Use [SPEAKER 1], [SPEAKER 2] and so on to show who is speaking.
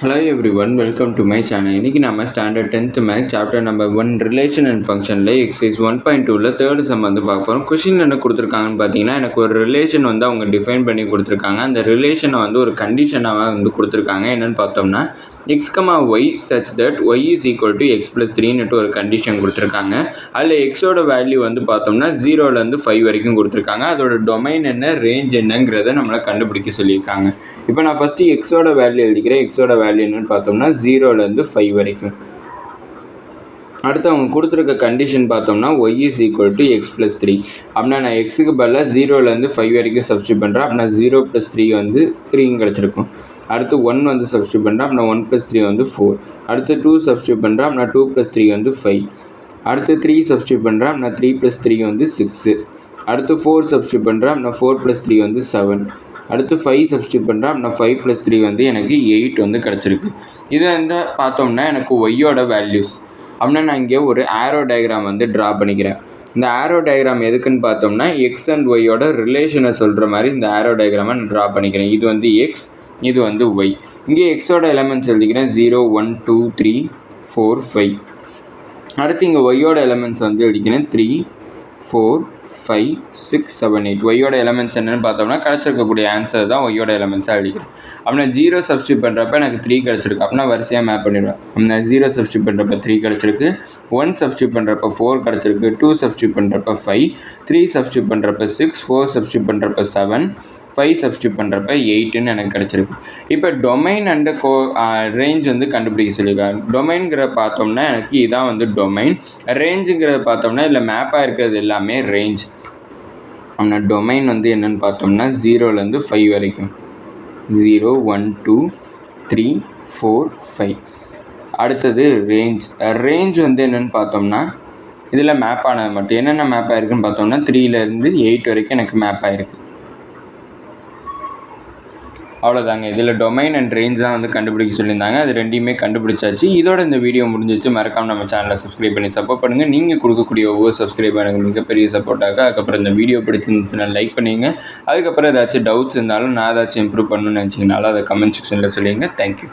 [SPEAKER 1] Hello everyone, welcome to my channel. இன்னைக்கு நம்ம standard 10th maths chapter number 1 relation and ஃபங்க்ஷனில் exercise 1.2ல third sum வந்து பார்க்க போகிறோம். கொஷின் என்ன கொடுத்துருக்காங்கன்னு பார்த்தீங்கன்னா, எனக்கு ஒரு ரிலேஷன் வந்து அவங்க டிஃபைன் பண்ணி கொடுத்துருக்காங்க. அந்த ரிலேஷனை வந்து ஒரு கண்டிஷனாக வந்து கொடுத்துருக்காங்க. என்னென்னு பார்த்தோம்னா x, y such that y is equal to x plus 3ன்னுட்டு ஒரு கண்டிஷன் கொடுத்துருக்காங்க. அதில் எக்ஸோட வேல்யூ வந்து பார்த்தோம்னா 0லேருந்து 5 வரைக்கும் கொடுத்துருக்காங்க. அதோட டொமைன் என்ன, ரேஞ்ச் என்னங்கிறத நம்மளை கண்டுபிடிக்க சொல்லியிருக்காங்க. இப்போ நான் ஃபஸ்ட்டு எக்ஸோட வேல்யூ எழுதிக்கிறேன். எக்ஸோட வேல்யூ என்னன்னு பார்த்தோம்னா 0லேருந்து 5 வரைக்கும். அடுத்து அவங்க கொடுத்துருக்க கண்டிஷன் பார்த்தோம்னா y is equal to x plus 3. அப்படின்னா நான் எக்ஸுக்கு பதிலாக 0லேருந்து 5 வரைக்கும் சப்ஸ்டியூட் பண்ணுறேன். அப்படின்னா 0 plus 3 வந்து 3 கிடச்சிருக்கும். அடுத்து 1 வந்து சப்ஸ்டியூட் பண்ணுறேன். அப்படின்னா 1 plus 3 வந்து 4. அடுத்து 2 சப்ஸ்டியூட் பண்ணுறேன். அப்படின்னா 2 plus 3 வந்து 5. அடுத்து 3 சப்ஸ்டியூட் பண்ணுறேன். அப்படின்னா 3 plus 3 வந்து 6. அடுத்து 4 சப்ஸ்டியூட் பண்ணுறேன். அப்படின்னா 4 plus 3 வந்து 7. அடுத்து 5 சப்ஸ்டியூட் பண்ணுறேன். அப்படின்னா 5 plus 3 வந்து எனக்கு 8 வந்து கிடச்சிருக்கு. இதை வந்து பார்த்தோம்னா எனக்கு ஒய்யோட வேல்யூஸ். அப்படின்னா நான் இங்கே ஒரு ஆரோ டயக்ராம் வந்து ட்ரா பண்ணிக்கிறேன். இந்த ஆரோ டயக்ராம் எதுக்குன்னு பார்த்தோம்னா எக்ஸ் அண்ட் ஒய்யோட ரிலேஷனை சொல்கிற மாதிரி இந்த ஆரோ டயக்ராமை நான் ட்ரா பண்ணிக்கிறேன். இது வந்து எக்ஸ், இது வந்து ஒய். இங்கே எக்ஸோட எலமெண்ட்ஸ் எழுதிக்கிறேன் 0 1 2 3 4 5. அடுத்து இங்கே ஒய்யோட எலமெண்ட்ஸ் வந்து எழுதிக்கிறேன் 3 4 5 6 7 8. ஒய்யோட எலமெண்ட்ஸ் என்னென்னு பார்த்தோம்னா கிடச்சிருக்கக்கூடிய ஆன்சர் தான் ஒய்யோட எலமெண்ட்ஸாக எழுதிக்கிறேன். அப்படின்னா 0 சப்ஸ்டியூட் பண்ணுறப்ப எனக்கு 3 கிடச்சிருக்கு. அப்படின்னா வரிசையாக மேப் பண்ணிடுவேன். அப்படின்னா 0 சப்ஸ்டியூட் பண்ணுறப்ப 3 கிடச்சிருக்கு, 1 சப்ஸ்டியூட் பண்ணுறப்ப 4 கிடச்சிருக்கு, 2 சப்ஸ்டியூட் பண்ணுறப்ப 5, 3 சப்ஸ்டியூட் பண்ணுறப்ப 6, 4 சப்ஸ்டியூட் பண்ணுறப்ப 7, 5 சப்ஸ்டியூட் பண்ணுறப்ப 8ன்னு எனக்கு கிடச்சிருக்கு. இப்போ டொமைன் அண்டு ரேஞ்ச் வந்து கண்டுபிடிக்க சொல்லியிருக்காங்க. டொமைன்கிற பார்த்தோம்னா எனக்கு இதான் வந்து டொமைன். ரேஞ்சுங்கிறத பார்த்தோம்னா இதில் மேப்பாக இருக்கிறது எல்லாமே ரேஞ்ச். ஆனால் டொமைன் வந்து என்னென்னு பார்த்தோம்னா 0லேருந்து 5 வரைக்கும். 0 1 2 3 4 5. அடுத்தது ரேஞ்ச். ரேஞ்ச் வந்து என்னென்னு பார்த்தோம்னா இதில் மேப் ஆனது மட்டும். என்னென்ன மேப் ஆகிருக்குன்னு பார்த்தோம்னா 3லேருந்து 8 வரைக்கும் எனக்கு மேப் ஆகிருக்கு. அவ்வளோதாங்க. இதில் டொமைன் அண்ட் ரேஞ்ச் தான் வந்து கண்டுபிடிக்க சொல்லியிருந்தாங்க. அது ரெண்டையுமே கண்டுபிடிச்சாச்சு. இதோட இந்த வீடியோ முடிஞ்சிச்சு. மறக்காமல் நம்ம சேனலை சப்ஸ்கிரைப் பண்ணி சப்போர்ட் பண்ணுங்கள். நீங்கள் கொடுக்கக்கூடிய ஒவ்வொரு சப்ஸ்கிரைப் எனக்கு மிகப்பெரிய சப்போர்ட்டாக. அதுக்கப்புறம் இந்த வீடியோ பிடிச்சிருந்துச்சுன்னா லைக் பண்ணுங்க. அதுக்கப்புறம் ஏதாச்சும் டவுட்ஸ் இருந்தாலும் நான் ஏதாச்சும் இம்ப்ரூவ் பண்ணணும்னு நினச்சிங்கனாலும் அதை கமெண்ட் செக்ஷனில் சொல்லிடுங்க. தேங்க்யூ.